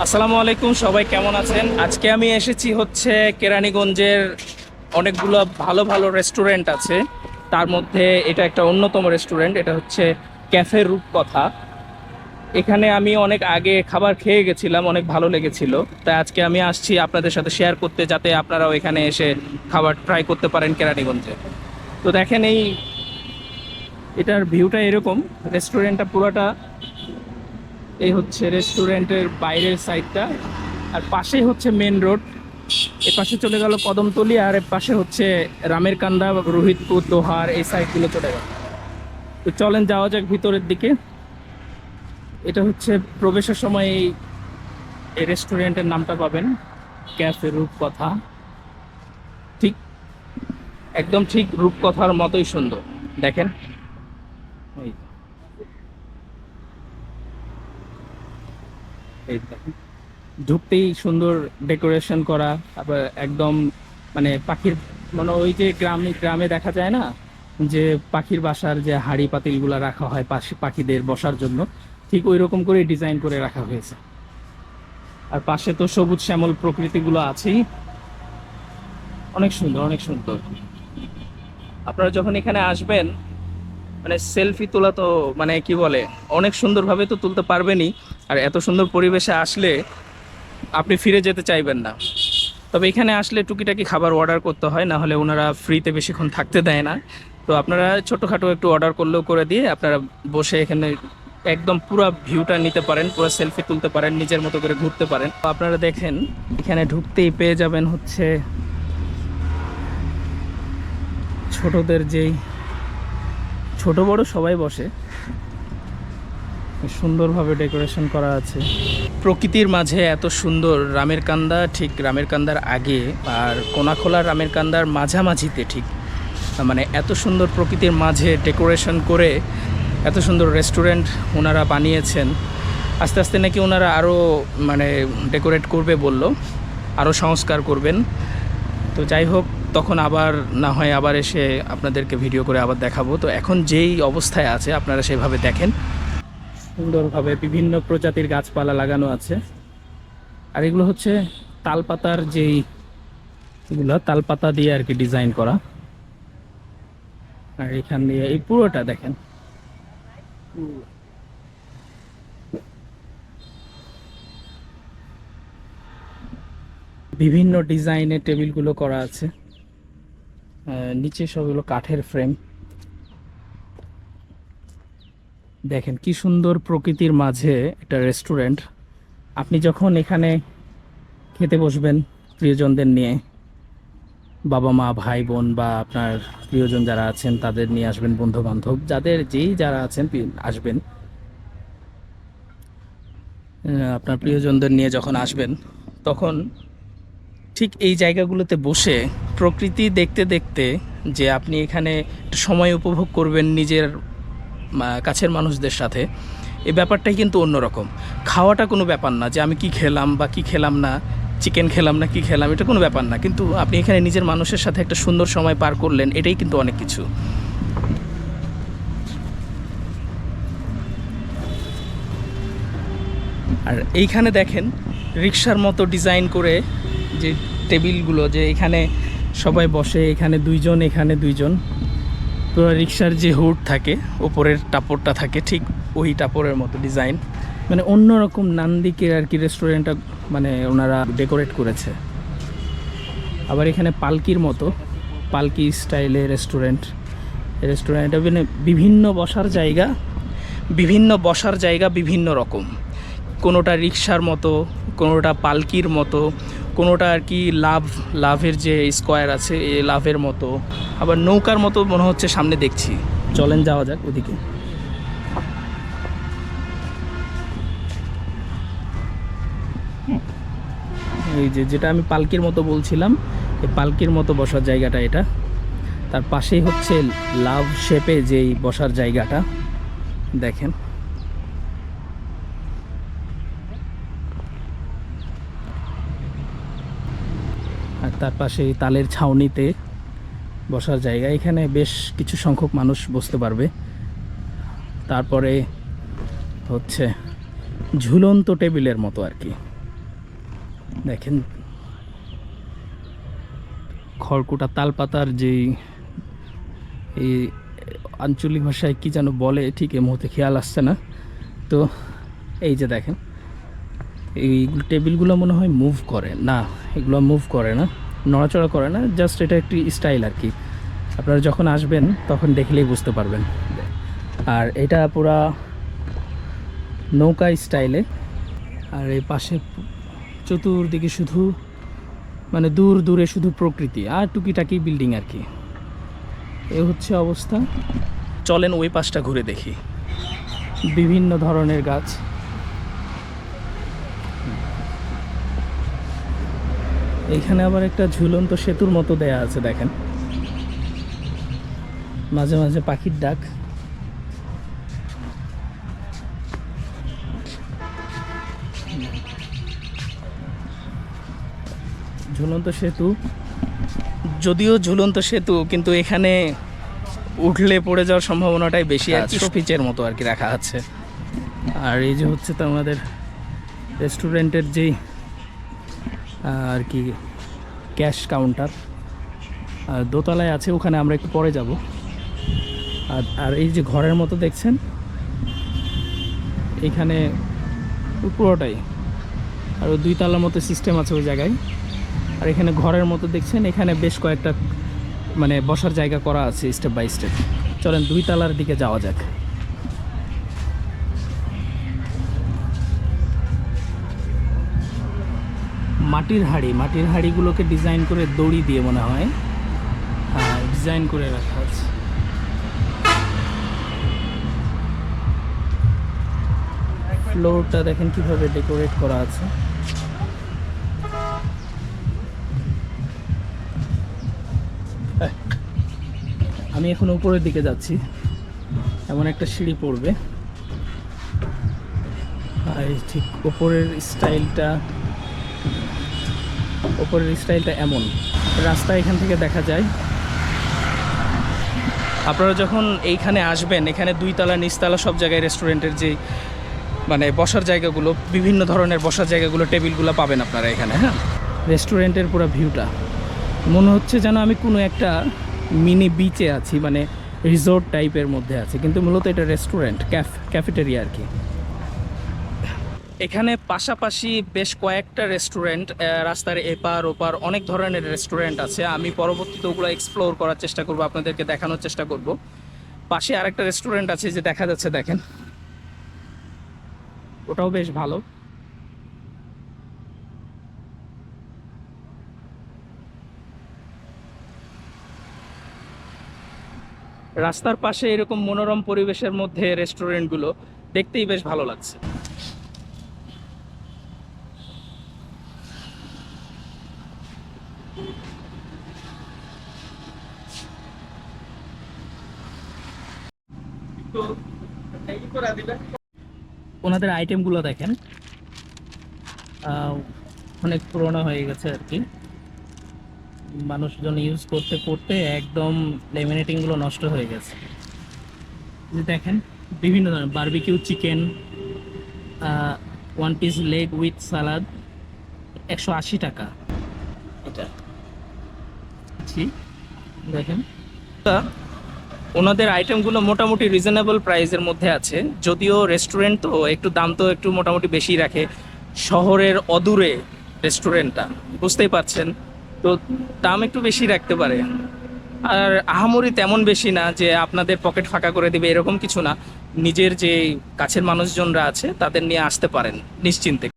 আসসালামু আলাইকুম, সবাই কেমন আছেন? আজকে আমি এসেছি হচ্ছে কেরানীগঞ্জের অনেকগুলো ভালো ভালো রেস্টুরেন্ট আছে। তার মধ্যে এটা একটা অন্যতম রেস্টুরেন্ট, এটা হচ্ছে ক্যাফে রূপকথা। এখানে আমি অনেক আগে খাবার খেয়ে গেছিলাম, অনেক ভালো লেগেছিল। তাই আজকে আমি আসছি আপনাদের সাথে শেয়ার করতে, যাতে আপনারাও এখানে এসে খাবার ট্রাই করতে পারেন কেরানীগঞ্জে। তো দেখেন, এটার ভিউটা এরকম। রেস্টুরেন্টটা পুরোটা এই হচ্ছে রেস্টুরেন্টের বাইরের সাইডটা, আর পাশেই হচ্ছে মেন রোড। এ পাশে চলে গেল কদমতলী, আর এর পাশে হচ্ছে রামের কান্দা, রোহিতপুর, দোহার, এই সাইডগুলো চলে গেল। তো চলেন যাওয়া যাক ভিতরের দিকে। এটা হচ্ছে প্রবেশের সময় এই রেস্টুরেন্টের নামটা পাবেন, ক্যাফে রূপকথা। ঠিক, একদম ঠিক রূপকথার মতোই সুন্দর। দেখেন, এই এই দেখেন, ঢুকতেই সুন্দর ডেকোরেশন করা। আবার একদম মানে পাখির, মানে ওই যে গ্রামে গ্রামে দেখা যায় না, যে পাখির বাসার যে হাঁড়ি পাতিলগুলো রাখা হয় পাশে পাখিদের বসার জন্য, ঠিক ওই রকম করে ডিজাইন করে রাখা হয়েছে। আর পাশে তো সবুজ শ্যামল প্রকৃতিগুলো আছেই, অনেক সুন্দর, অনেক সুন্দর। আপনারা যখন এখানে আসবেন, মানে সেলফি তোলা তো মানে কি বলে, অনেক সুন্দরভাবে তো তুলতে পারবেনই। আর এত সুন্দর পরিবেশে আসলে আপনি ফিরে যেতে চাইবেন না। তবে এখানে আসলে টুকিটাকি খাবার অর্ডার করতে হয়, না হলে ওনারা ফ্রিতে বেশিক্ষণ থাকতে দেয় না। তো আপনারা ছোটোখাটো একটু অর্ডার করলেও করে দিয়ে আপনারা বসে এখানে একদম পুরো ভিউটা নিতে পারেন, পুরো সেলফি তুলতে পারেন, নিজের মতো করে ঘুরতে পারেন। তো আপনারা দেখেন, এখানে ঢুকতেই পেয়ে যাবেন হচ্ছে ছোটদের যেই, ছোট বড় সবাই বসে, সুন্দরভাবে ডেকোরেশন করা আছে। প্রকৃতির মাঝে এত সুন্দর রামের কান্দা, ঠিক রামের কান্দার আগে আর কোনাখোলা রামের কান্দার মাঝামাঝিতে, ঠিক মানে এত সুন্দর প্রকৃতির মাঝে ডেকোরেশন করে এত সুন্দর রেস্টুরেন্ট ওনারা বানিয়েছেন। আস্তে আস্তে নাকি ওনারা আরও মানে ডেকোরেট করবে বলল, আরও সংস্কার করবেন। তো যাই হোক, তখন আবার না হয় আবার এসে আপনাদেরকে ভিডিও করে আবার দেখাবো। তো এখন যেই অবস্থায় আছে আপনারা সেভাবে দেখেন। সুন্দরভাবে বিভিন্ন প্রজাতির গাছপালা লাগানো আছে। আর এগুলো হচ্ছে তালপাতার যেই, এগুলো তালপাতা দিয়ে আর কি ডিজাইন করা। আর এখান দিয়ে এই পুরোটা দেখেন, বিভিন্ন ডিজাইনের টেবিলগুলো করা আছে। নিচে সবগুলো কাঠের ফ্রেম। দেখেন কি সুন্দর প্রকৃতির মাঝে একটা রেস্টুরেন্ট। আপনি যখন এখানে খেতে বসবেন প্রিয়জনদের নিয়ে, বাবা মা ভাই বোন বা আপনার প্রিয়জন যারা আছেন তাদের নিয়ে আসবেন, বন্ধু বান্ধব যাদের যেই যারা আছেন আসবেন। আপনার প্রিয়জনদের নিয়ে যখন আসবেন, তখন ঠিক এই জায়গাগুলোতে বসে প্রকৃতি দেখতে দেখতে যে আপনি এখানে একটু সময় উপভোগ করবেন নিজের কাছের মানুষদের সাথে, এই ব্যাপারটাই কিন্তু অন্যরকম। খাওয়াটা কোনো ব্যাপার না, যে আমি কি খেলাম বা কি খেলাম না, চিকেন খেলাম না কি খেলাম, এটা কোনো ব্যাপার না। কিন্তু আপনি এখানে নিজের মানুষের সাথে একটা সুন্দর সময় পার করলেন, এটাই কিন্তু অনেক কিছু। আর এইখানে দেখেন রিক্সার মতো ডিজাইন করে যে টেবিলগুলো, যে এখানে সবাই বসে, এখানে দুইজন, এখানে দুইজন। পুরো রিক্সার যে হুড থাকে, ওপরের টাপড়টা থাকে, ঠিক ওই টাপড়ের মতো ডিজাইন, মানে অন্যরকম নান্দিকের আর কি রেস্টুরেন্টটা মানে ওনারা ডেকোরেট করেছে। আবার এখানে পালকির মতো, পালকি স্টাইলে রেস্টুরেন্ট। রেস্টুরেন্টে মানে বিভিন্ন বসার জায়গা, বিভিন্ন বসার জায়গা বিভিন্ন রকম। কোনোটা রিক্সার মতো, কোনোটা পালকির মতো, কোনোটা আর কি লাভের যে স্কোয়ার আছে এই লাভের মতো, আবার নৌকার মতো মনে হচ্ছে সামনে দেখছি। চলেন যাওয়া যাক ওদিকে। এই যে যেটা আমি পালকির মতো বলছিলাম, এই পালকির মতো বসার জায়গাটা এটা। তার পাশেই হচ্ছে লাভ শেপে যেই বসার জায়গাটা দেখেন। আর তার পাশে তালের ছাউনিতে বসার জায়গা, এখানে বেশ কিছু সংখ্যক মানুষ বসতে পারবে। তারপরে হচ্ছে ঝুলন্ত টেবিলের মতো আর কি, দেখেন খড়কুটা তালপাতার যেই এই আঞ্চলিক ভাষায় কি যেন বলে ঠিক এই মুহূর্তে খেয়াল আসছে না। তো এই যে দেখেন এই টেবিলগুলো মনে হয় মুভ করে না, এগুলো মুভ করে না, নড়াচড়া করে না, জাস্ট এটা একটি স্টাইল আর কি। আপনারা যখন আসবেন তখন দেখলেই বুঝতে পারবেন। আর এটা পুরা নৌকা স্টাইলে। আর এই পাশে চতুর্দিকে শুধু মানে দূর দূরে শুধু প্রকৃতি আর টুকিটাকি বিল্ডিং আর কি। এ হচ্ছে অবস্থা। চলেন ওই পাশটা ঘুরে দেখি, বিভিন্ন ধরনের গাছ। এইখানে আবার একটা ঝুলন্ত সেতুর মতো দেয়া আছে দেখেন, মাঝে মাঝে পাখির ডাক। ঝুলন্ত সেতু, যদিও ঝুলন্ত সেতু কিন্তু এখানে উঠলে পড়ে যাওয়ার সম্ভাবনাটাই বেশি আছে, পিচের মতো আর কি রাখা আছে। আর এই যে হচ্ছে তো আমাদের রেস্টুরেন্টের যেই আর কি ক্যাশ কাউন্টার, আর দোতলায় আছে, ওখানে আমরা একটু পরে যাব। আর এই যে ঘরের মতো দেখছেন এখানে পুরোটাই, আর ওই 2 তলার মতো সিস্টেম আছে ওই জায়গায়। আর এখানে ঘরের মতো দেখছেন, এখানে বেশ কয়েকটা মানে বসার জায়গা করা আছে স্টেপ বাই স্টেপ। চলেন 2 তলার দিকে যাওয়া যাক। মাটির হাঁড়িগুলোকে ডিজাইন করে দড়ি দিয়ে মনে হয় ডিজাইন করে রাখা আছে। ফ্লোরটা দেখেন কিভাবে ডেকোরেট করা আছে। আমি এখন উপরের দিকে যাচ্ছি, এমন একটা সিঁড়ি পড়বে। আর ঠিক ওপরের স্টাইলটা এমন, রাস্তা এখান থেকে দেখা যায়। আপনারা যখন এইখানে আসবেন, এখানে 2 তলা নিচতলা সব জায়গায় রেস্টুরেন্টের যে মানে বসার জায়গাগুলো, বিভিন্ন ধরনের বসার জায়গাগুলো, টেবিলগুলো পাবেন আপনারা এখানে। হ্যাঁ, রেস্টুরেন্টের পুরো ভিউটা মনে হচ্ছে যেন আমি কোনো একটা মিনি বিচে আছি, মানে রিসোর্ট টাইপের মধ্যে আছে, কিন্তু মূলত এটা রেস্টুরেন্ট, ক্যাফেটেরিয়া আর কি। এখানে পাশাপাশি বেশ কয়েকটা রেস্টুরেন্ট, রাস্তার এপার ওপার অনেক ধরনের রেস্টুরেন্ট আছে। আমি পরবর্তীতে ওগুলো এক্সপ্লোর করার চেষ্টা করব, আপনাদেরকে দেখানোর চেষ্টা করব। পাশে আরেকটা রেস্টুরেন্ট আছে যে দেখা যাচ্ছে দেখেন, ওটাও বেশ ভালো। রাস্তার পাশে এরকম মনোরম পরিবেশের মধ্যে রেস্টুরেন্টগুলো দেখতেই বেশ ভালো লাগছে। ওনাদের আইটেমগুলো দেখেন, অনেক পুরোনো হয়ে গেছে আর কি, মানুষজন ইউজ করতে করতে একদম লেমিনেটিংগুলো নষ্ট হয়ে গেছে। দেখেন বিভিন্ন ধরনের barbecue chicken, 1 piece leg with salad, 180 টাকা এটা। দেখেন ওনাদের আইটেমগুলো মোটামুটি রিজনেবল প্রাইসের মধ্যে আছে, যদিও রেস্টুরেন্ট তো একটু দাম তো একটু মোটামুটি বেশি রাখে। শহরের অদূরে রেস্টুরেন্টটা, বুঝতেই পারছেন, তো দাম একটু বেশি রাখতে পারে। আর আহামরি তেমন বেশি না যে আপনাদের পকেট ফাঁকা করে দেবে, এরকম কিছু না। নিজের যে কাছের মানুষজনরা আছে তাদের নিয়ে আসতে পারেন নিশ্চিন্তে।